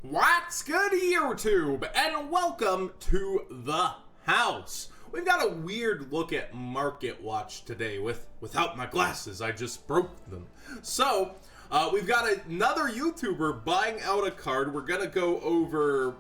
What's good, YouTube, and welcome to the house. We've got a weird look at Market Watch today. Without my glasses, I just broke them. So, we've got another YouTuber buying out a card. We're gonna go over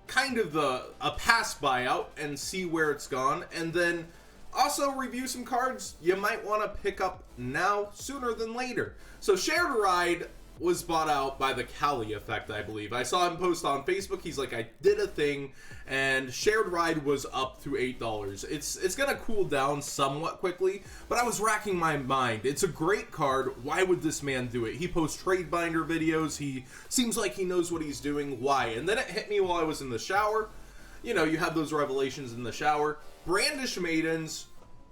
kind of a past buyout and see where it's gone, and then also review some cards you might want to pick up now sooner than later. So, Shared Ride was bought out by the Cali Effect, I believe. I saw him post on Facebook. He's like, I did a thing, and Shared Ride was up to $8. It's gonna cool down somewhat quickly, but I was racking my mind. It's a great card. Why would this man do it? He posts trade binder videos. He seems like he knows what he's doing. Why? And then it hit me while I was in the shower. You know, you have those revelations in the shower. Brandish Maidens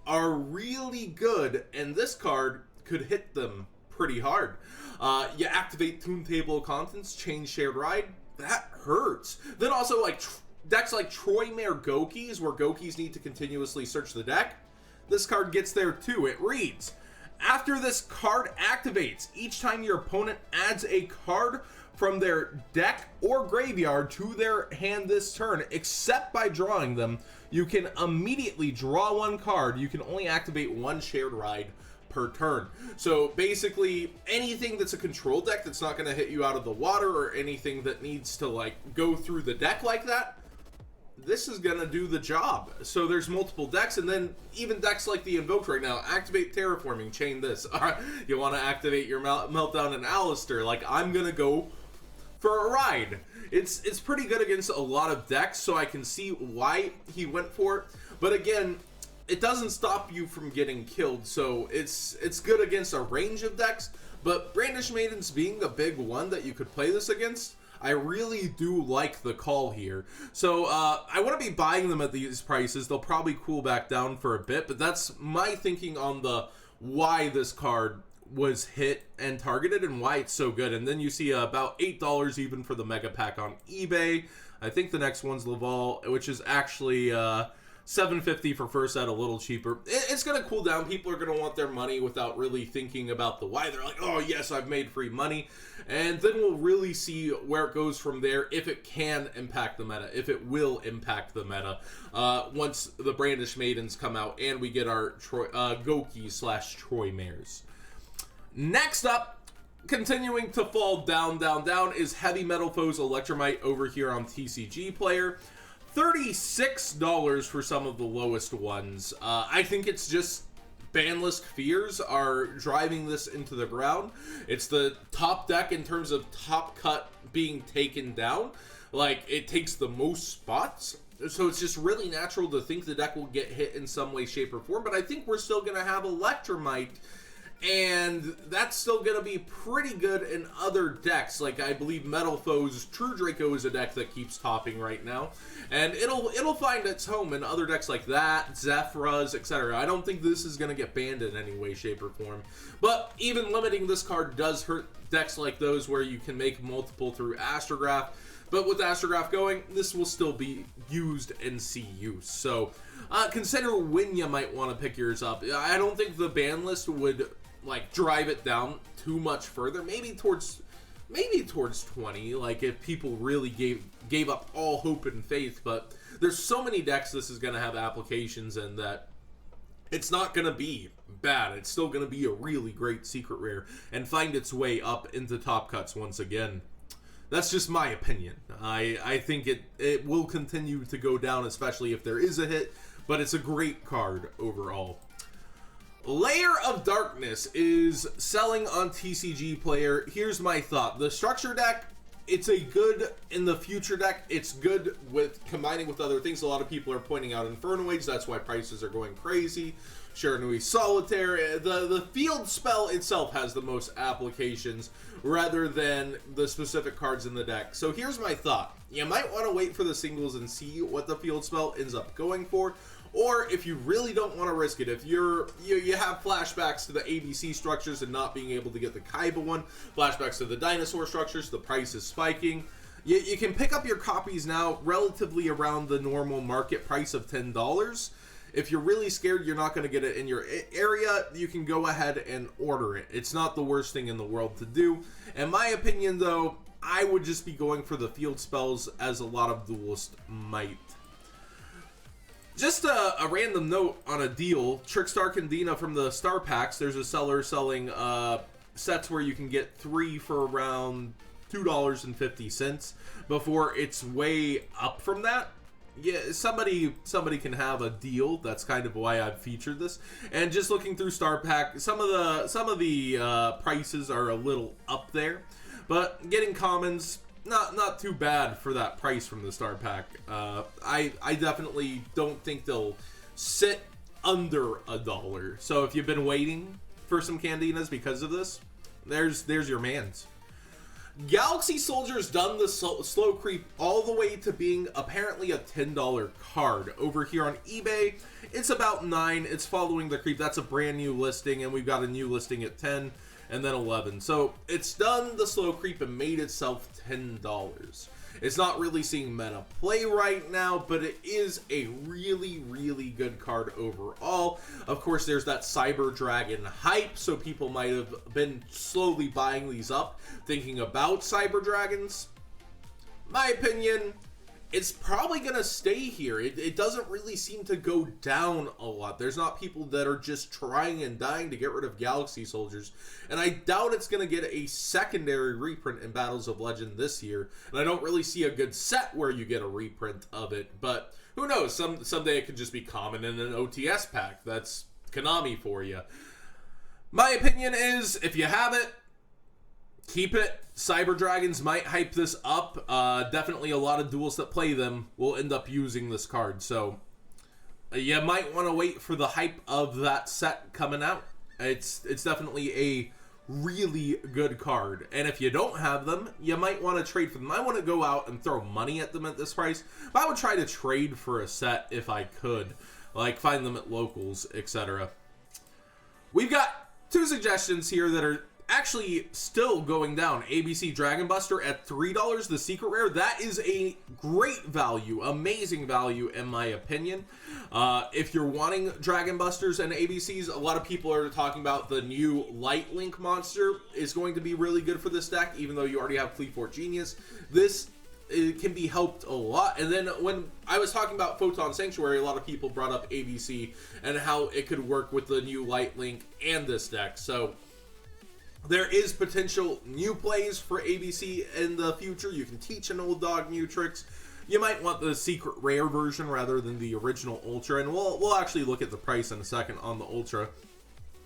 are really good, and this card could hit them pretty hard. You activate Toon Table of Contents, change Shared Ride. That hurts. Then also, like, decks like Troy Mare Gokis, where Gokis need to continuously search the deck. This card gets there too. It reads, after this card activates, each time your opponent adds a card from their deck or graveyard to their hand this turn, except by drawing them, you can immediately draw one card. You can only activate one Shared Ride per turn. So basically, anything that's a control deck that's not going to hit you out of the water, or anything that needs to like go through the deck like that, this is going to do the job. So there's multiple decks, and then even decks like the Invoked right now, activate Terraforming, chain this. You want to activate your Meltdown and Alistair, like I'm going to go for a ride. It's pretty good against a lot of decks, so I can see why he went for it. But again, it doesn't stop you from getting killed, so it's good against a range of decks. But Brandish Maidens being a big one that you could play this against, I really do like the call here. So I want to be buying them at these prices. They'll probably cool back down for a bit, but that's my thinking on the why this card was hit and targeted and why it's so good. And then you see about $8 even for the mega pack on eBay. I think the next one's Laval, which is actually $7.50 for first set, a little cheaper. It's going to cool down. People are going to want their money without really thinking about the why. They're like, oh yes, I've made free money. And then we'll really see where it goes from there, if it can impact the meta, if it will impact the meta, once the Brandish Maidens come out and we get our Goki / Troy Mares. Next up, continuing to fall down, is Heavy Metal Foes Electromite over here on TCG Player. $36 for some of the lowest ones. I think it's just Banlist Fears are driving this into the ground. It's the top deck in terms of top cut being taken down. Like, it takes the most spots. So it's just really natural to think the deck will get hit in some way, shape, or form. But I think we're still going to have Electromite, and that's still going to be pretty good in other decks. Like, I believe Metal Foes True Draco is a deck that keeps topping right now, and it'll find its home in other decks like that, Zephyras, etc. I don't think this is going to get banned in any way, shape, or form. But even limiting this card does hurt decks like those where you can make multiple through Astrograph. But with Astrograph going, this will still be used and see use. So consider when you might want to pick yours up. I don't think the ban list would like drive it down too much further. Maybe towards 20, like if people really gave up all hope and faith. But there's so many decks this is going to have applications in that it's not going to be bad. It's still going to be a really great secret rare and find its way up into top cuts once again. That's just my opinion. I think it will continue to go down, especially if there is a hit, but it's a great card overall. Layer of Darkness is selling on TCG Player. Here's my thought. The structure deck, it's a good in the future deck. It's good with combining with other things. A lot of people are pointing out Inferno Age. That's why prices are going crazy. Shiranui Solitaire. The field spell itself has the most applications rather than the specific cards in the deck. So here's my thought. You might want to wait for the singles and see what the field spell ends up going for. Or if you really don't want to risk it, if you have flashbacks to the ABC structures and not being able to get the Kaiba one, flashbacks to the dinosaur structures, the price is spiking, you can pick up your copies now relatively around the normal market price of $10. If you're really scared you're not going to get it in your area, you can go ahead and order it. It's not the worst thing in the world to do. In my opinion, though, I would just be going for the field spells, as a lot of duelists might. Just a random note on a deal. Trickstar Candina from the Star Packs. There's a seller selling sets where you can get 3 for around $2.50 before it's way up from that. Yeah, somebody can have a deal. That's kind of why I've featured this. And just looking through Star Pack, some of the prices are a little up there, but getting commons, not too bad for that price from the Star Pack. I definitely don't think they'll sit under $1. So if you've been waiting for some Candinas because of this, there's your mans. Galaxy Soldier's done the slow creep all the way to being apparently a $10 card. Over here on eBay, it's about $9. It's following the creep. That's a brand new listing, and we've got a new listing at $10 and then $11. So it's done the slow creep and made itself $10. It's not really seeing meta play right now, but it is a really, really good card overall. Of course, there's that Cyber Dragon hype, so people might have been slowly buying these up, thinking about Cyber Dragons. My opinion, it's probably going to stay here. It doesn't really seem to go down a lot. There's not people that are just trying and dying to get rid of Galaxy Soldiers. And I doubt it's going to get a secondary reprint in Battles of Legend this year. And I don't really see a good set where you get a reprint of it. But who knows? Someday it could just be common in an OTS pack. That's Konami for you. My opinion is, if you have it, keep it. Cyber Dragons might hype this up. Definitely a lot of duels that play them will end up using this card. So you might want to wait for the hype of that set coming out. It's definitely a really good card. And if you don't have them, you might want to trade for them. I want to go out and throw money at them at this price. But I would try to trade for a set if I could. Like find them at locals, etc. We've got 2 suggestions here that are actually still going down. ABC Dragon Buster at $3, the secret rare. That is a great value, amazing value in my opinion. If you're wanting Dragon Busters and ABCs, a lot of people are talking about the new Light Link monster is going to be really good for this deck, even though you already have Fleetfoot Genius. It can be helped a lot. And then when I was talking about Photon Sanctuary, a lot of people brought up ABC and how it could work with the new Light Link and this deck. So there is potential new plays for ABC in the future. You can teach an old dog new tricks. You might want the secret rare version rather than the original Ultra, and we'll actually look at the price in a second on the Ultra.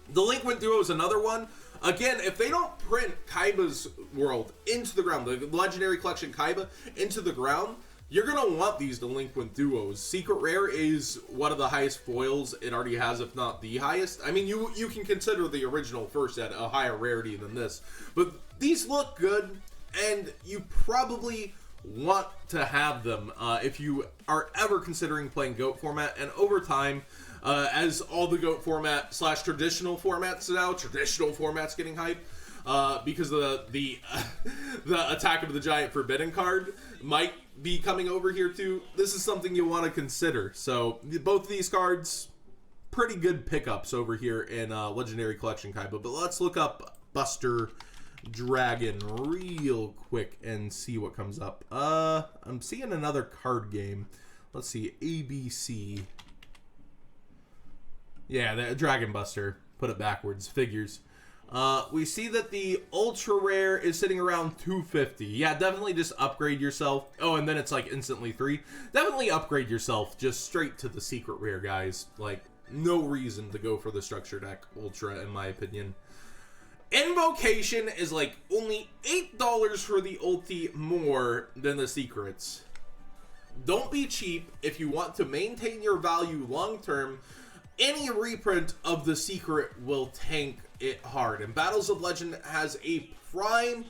The Delinquent Duo is another one. Again, if they don't print Kaiba's World into the ground, the Legendary Collection Kaiba into the ground, you're going to want these Delinquent Duos. Secret Rare is one of the highest foils it already has, if not the highest. I mean, you can consider the original first set a higher rarity than this. But these look good, and you probably want to have them if you are ever considering playing GOAT format. And over time, as all the GOAT format / traditional formats now, traditional formats getting hype, because the Attack of the Giant Forbidden card might be coming over here too. This is something you want to consider. So both of these cards, pretty good pickups over here in Legendary Collection Kaiba. But let's look up Buster Dragon real quick and see what comes up. I'm seeing another card game. Let's see, ABC. Yeah, the Dragon Buster. Put it backwards. Figures. We see that the Ultra Rare is sitting around $250. Yeah, definitely just upgrade yourself. Oh, and then it's like instantly $3. Definitely upgrade yourself just straight to the Secret Rare, guys. Like, no reason to go for the Structure Deck Ultra, in my opinion. Invocation is like only $8 for the ulti more than the secrets. Don't be cheap if you want to maintain your value long term. Any reprint of the secret will tank it hard, and Battles of Legend has a prime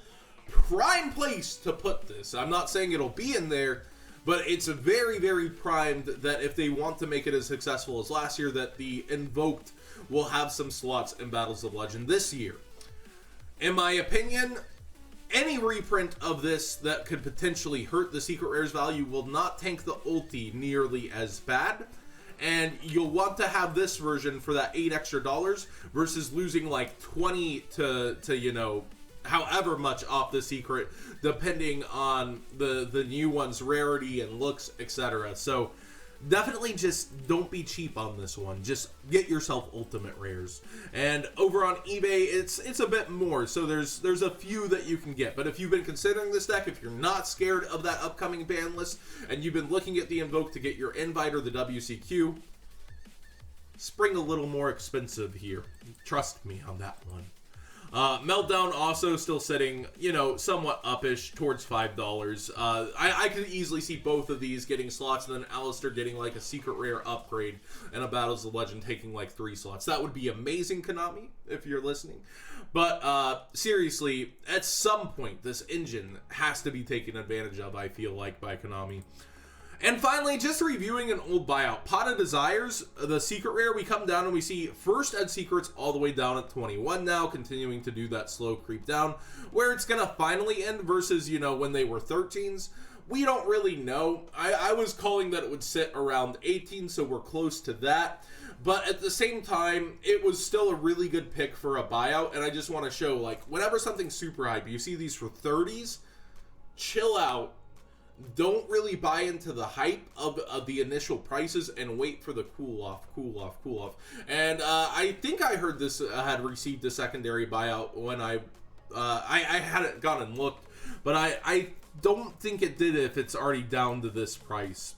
place to put this. I'm not saying it'll be in there, but it's very, very primed that if they want to make it as successful as last year, that the Invoked will have some slots in Battles of Legend this year. In my opinion, any reprint of this that could potentially hurt the Secret Rare's value will not tank the ulti nearly as bad. And you'll want to have this version for that $8 extra versus losing like 20 to you know, however much off the secret, depending on the new one's rarity and looks, etc. So definitely just don't be cheap on this one. Just get yourself ultimate rares. And over on eBay, it's a bit more. So there's a few that you can get. But if you've been considering this deck, if you're not scared of that upcoming ban list, and you've been looking at the Invoke to get your Invite or the WCQ, spring a little more expensive here. Trust me on that one. Meltdown also still sitting, you know, somewhat uppish towards $5. I could easily see both of these getting slots, and then Alistair getting like a secret rare upgrade, and a Battles of the Legend taking like 3 slots. That would be amazing, Konami, if you're listening. But seriously, at some point, this engine has to be taken advantage of, I feel like, by Konami. And finally, just reviewing an old buyout. Pot of Desires, the secret rare, we come down and we see First Ed Secrets all the way down at 21 now, continuing to do that slow creep down. Where it's going to finally end versus, you know, when they were 13s, we don't really know. I was calling that it would sit around 18, so we're close to that. But at the same time, it was still a really good pick for a buyout, and I just want to show, like, whenever something's super hype, you see these for 30s, chill out. Don't really buy into the hype of the initial prices and wait for the cool off. And I think I heard this had received a secondary buyout when I hadn't gone and looked, but I don't think it did if it's already down to this price.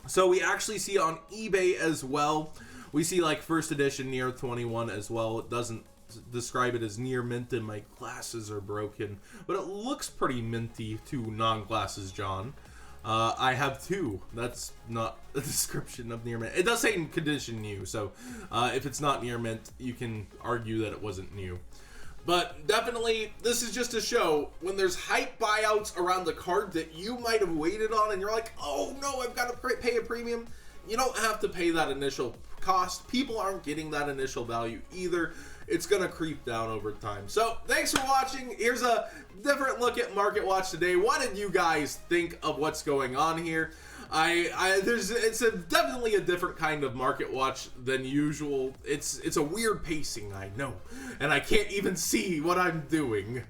So we actually see on eBay as well. We see like first edition near 21 as well. It doesn't describe it as near mint, and my glasses are broken, but it looks pretty minty to non-glasses John. I have 2. That's not a description of near mint. It does say in condition new, so if it's not near mint, you can argue that it wasn't new. But definitely, this is just to show when there's hype buyouts around the card that you might have waited on, and you're like, oh no, I've got to pay a premium. You don't have to pay that initial cost. People aren't getting that initial value either. It's going to creep down over time. So, thanks for watching. Here's a different look at Market Watch today. What did you guys think of what's going on here? It's definitely a different kind of Market Watch than usual. It's a weird pacing, I know. And I can't even see what I'm doing.